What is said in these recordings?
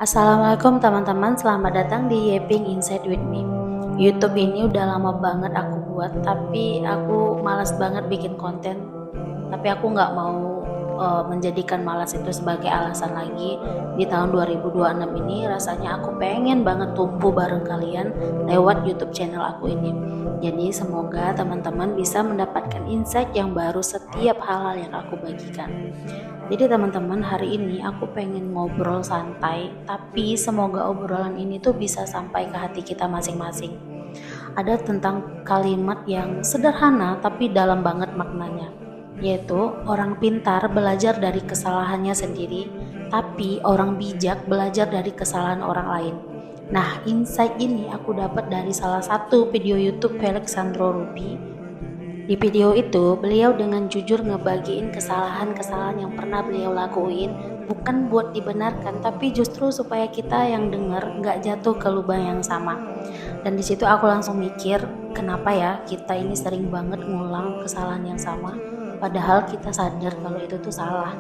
Assalamualaikum teman-teman, selamat datang di Yaping Inside with me. YouTube ini udah lama banget aku buat, tapi aku malas banget bikin konten. Tapi aku nggak mau menjadikan malas itu sebagai alasan lagi. Di tahun 2026 ini rasanya aku pengen banget tumbuh bareng kalian lewat YouTube channel aku ini. Jadi semoga teman-teman bisa mendapatkan insight yang baru setiap hal-hal yang aku bagikan. Jadi teman-teman, hari ini aku pengen ngobrol santai, tapi semoga obrolan ini tuh bisa sampai ke hati kita masing-masing. Ada tentang kalimat yang sederhana tapi dalam banget maknanya, yaitu orang pintar belajar dari kesalahannya sendiri, tapi orang bijak belajar dari kesalahan orang lain. Nah, insight ini aku dapat dari salah satu video YouTube Felix Sandro Ruby. Di video itu, beliau dengan jujur ngebagiin kesalahan-kesalahan yang pernah beliau lakuin, bukan buat dibenarkan, tapi justru supaya kita yang denger nggak jatuh ke lubang yang sama. Dan di situ aku langsung mikir, kenapa ya kita ini sering banget ngulang kesalahan yang sama, padahal kita sadar kalau itu tuh salah.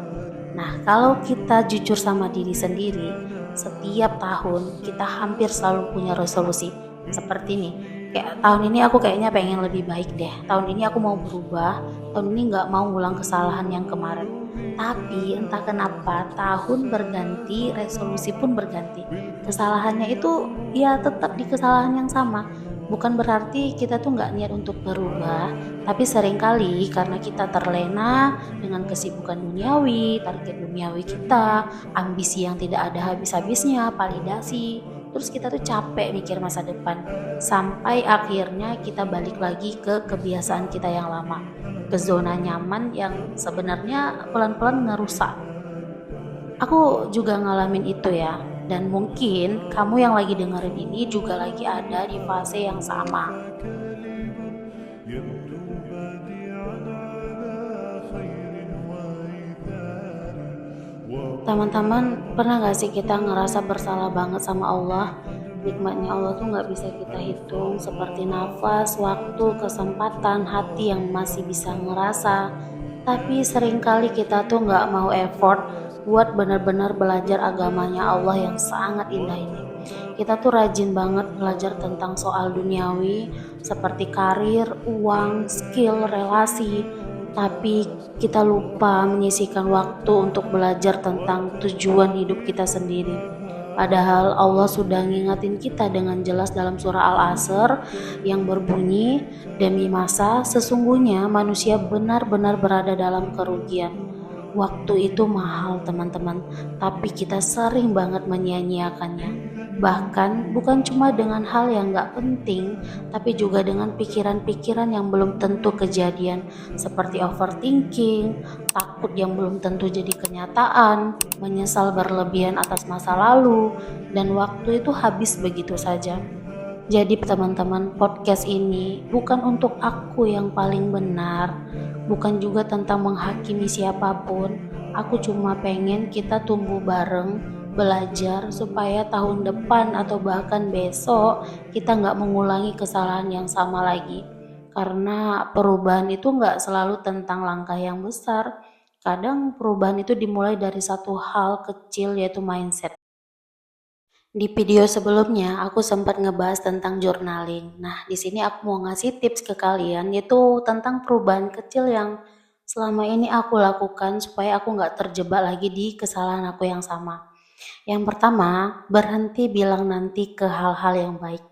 Nah, kalau kita jujur sama diri sendiri, setiap tahun kita hampir selalu punya resolusi seperti nih. Kayak tahun ini aku kayaknya pengen lebih baik deh. Tahun ini aku mau berubah. Tahun ini nggak mau ngulang kesalahan yang kemarin. Tapi entah kenapa tahun berganti, resolusi pun berganti. Kesalahannya itu ya tetap di kesalahan yang sama. Bukan berarti kita tuh nggak niat untuk berubah, tapi seringkali karena kita terlena dengan kesibukan duniawi, target duniawi kita, ambisi yang tidak ada habis-habisnya, validasi, terus kita tuh capek mikir masa depan, sampai akhirnya kita balik lagi ke kebiasaan kita yang lama, ke zona nyaman yang sebenarnya pelan-pelan ngerusak. Aku juga ngalamin itu ya, dan mungkin kamu yang lagi dengerin ini juga lagi ada di fase yang sama. Teman-teman, pernah gak sih kita ngerasa bersalah banget sama Allah? Nikmatnya Allah tuh gak bisa kita hitung, seperti nafas, waktu, kesempatan, hati yang masih bisa ngerasa. Tapi seringkali kita tuh gak mau effort buat benar-benar belajar agamanya Allah yang sangat indah ini. Kita tuh rajin banget belajar tentang soal duniawi, seperti karir, uang, skill, relasi, tapi kita lupa menyisihkan waktu untuk belajar tentang tujuan hidup kita sendiri. Padahal Allah sudah ngingetin kita dengan jelas dalam surah Al-Asr yang berbunyi, demi masa sesungguhnya manusia benar-benar berada dalam kerugian. Waktu itu mahal teman-teman, tapi kita sering banget menyia-nyiakannya. Bahkan bukan cuma dengan hal yang gak penting, tapi juga dengan pikiran-pikiran yang belum tentu kejadian, seperti overthinking, takut yang belum tentu jadi kenyataan, menyesal berlebihan atas masa lalu, dan waktu itu habis begitu saja. Jadi teman-teman, podcast ini bukan untuk aku yang paling benar, bukan juga tentang menghakimi siapapun. Aku cuma pengen kita tumbuh bareng, belajar supaya tahun depan atau bahkan besok kita nggak mengulangi kesalahan yang sama lagi. Karena perubahan itu nggak selalu tentang langkah yang besar. Kadang perubahan itu dimulai dari satu hal kecil, yaitu mindset. Di video sebelumnya aku sempat ngebahas tentang journaling. Nah, di sini aku mau ngasih tips ke kalian, yaitu tentang perubahan kecil yang selama ini aku lakukan supaya aku nggak terjebak lagi di kesalahan aku yang sama. Yang pertama, berhenti bilang nanti ke hal-hal yang baik.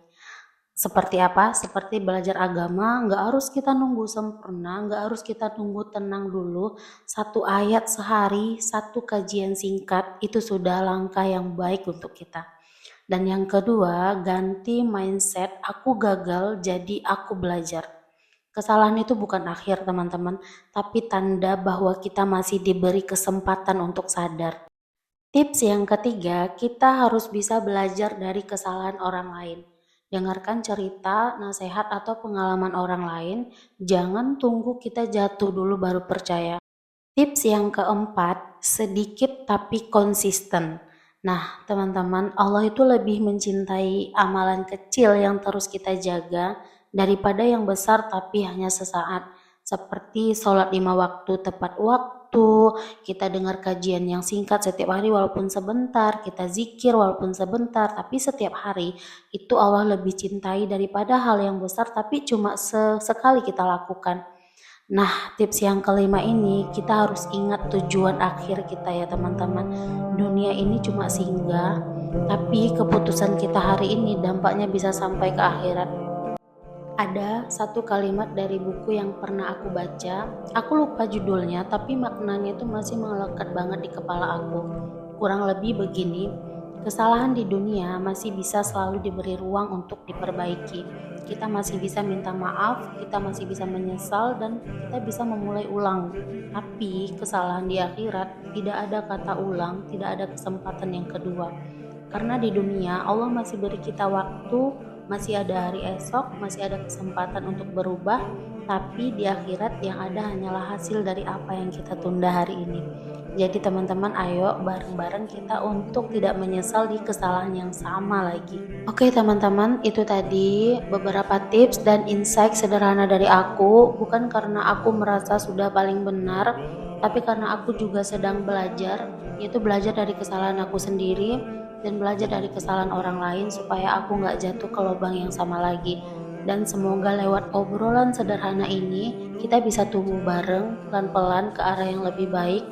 Seperti apa? Seperti belajar agama, nggak harus kita nunggu sempurna, nggak harus kita tunggu tenang dulu. Satu ayat sehari, satu kajian singkat, itu sudah langkah yang baik untuk kita. Dan yang kedua, ganti mindset aku gagal jadi aku belajar. Kesalahan itu bukan akhir teman-teman, tapi tanda bahwa kita masih diberi kesempatan untuk sadar. Tips yang ketiga, kita harus bisa belajar dari kesalahan orang lain. Dengarkan cerita, nasihat, atau pengalaman orang lain, jangan tunggu kita jatuh dulu baru percaya. Tips yang keempat, sedikit tapi konsisten. Nah, teman-teman, Allah itu lebih mencintai amalan kecil yang terus kita jaga daripada yang besar tapi hanya sesaat. Seperti sholat 5 waktu tepat waktu, waktu, kita dengar kajian yang singkat setiap hari walaupun sebentar, kita zikir walaupun sebentar, tapi setiap hari itu Allah lebih cintai daripada hal yang besar tapi cuma sekali kita lakukan. Nah, tips yang kelima ini kita harus ingat tujuan akhir kita ya teman-teman. Dunia ini cuma singgah, tapi keputusan kita hari ini dampaknya bisa sampai ke akhirat. Ada satu kalimat dari buku yang pernah aku baca, aku lupa judulnya tapi maknanya itu masih melekat banget di kepala aku. Kurang lebih begini, kesalahan di dunia masih bisa selalu diberi ruang untuk diperbaiki. Kita masih bisa minta maaf, kita masih bisa menyesal dan kita bisa memulai ulang. Tapi kesalahan di akhirat tidak ada kata ulang, tidak ada kesempatan yang kedua. Karena di dunia Allah masih beri kita waktu, masih ada hari esok, masih ada kesempatan untuk berubah, tapi di akhirat yang ada hanyalah hasil dari apa yang kita tunda hari ini. Jadi teman-teman, ayo bareng-bareng kita untuk tidak menyesal di kesalahan yang sama lagi. Oke teman-teman, itu tadi beberapa tips dan insight sederhana dari aku, bukan karena aku merasa sudah paling benar, tapi karena aku juga sedang belajar, yaitu belajar dari kesalahan aku sendiri dan belajar dari kesalahan orang lain supaya aku nggak jatuh ke lubang yang sama lagi. Dan semoga lewat obrolan sederhana ini kita bisa tumbuh bareng pelan-pelan ke arah yang lebih baik,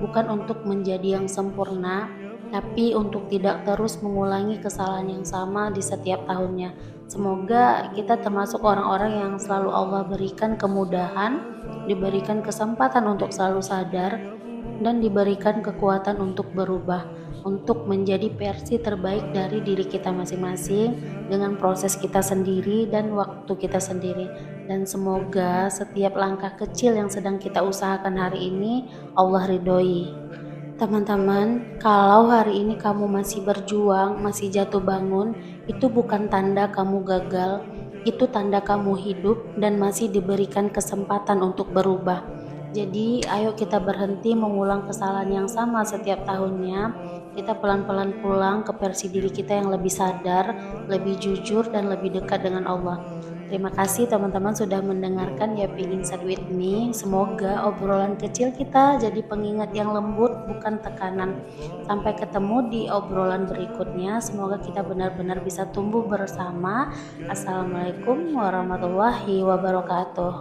bukan untuk menjadi yang sempurna, tapi untuk tidak terus mengulangi kesalahan yang sama di setiap tahunnya. Semoga kita termasuk orang-orang yang selalu Allah berikan kemudahan, diberikan kesempatan untuk selalu sadar, dan diberikan kekuatan untuk berubah, untuk menjadi versi terbaik dari diri kita masing-masing dengan proses kita sendiri dan waktu kita sendiri. Dan semoga setiap langkah kecil yang sedang kita usahakan hari ini Allah ridhoi. Teman-teman, kalau hari ini kamu masih berjuang, masih jatuh bangun, itu bukan tanda kamu gagal, itu tanda kamu hidup dan masih diberikan kesempatan untuk berubah. Jadi ayo kita berhenti mengulang kesalahan yang sama setiap tahunnya. Kita pelan-pelan pulang ke versi diri kita yang lebih sadar, lebih jujur dan lebih dekat dengan Allah. Terima kasih teman-teman sudah mendengarkan Yapping Inside with me. Semoga obrolan kecil kita jadi pengingat yang lembut, bukan tekanan. Sampai ketemu di obrolan berikutnya. Semoga kita benar-benar bisa tumbuh bersama. Assalamualaikum warahmatullahi wabarakatuh.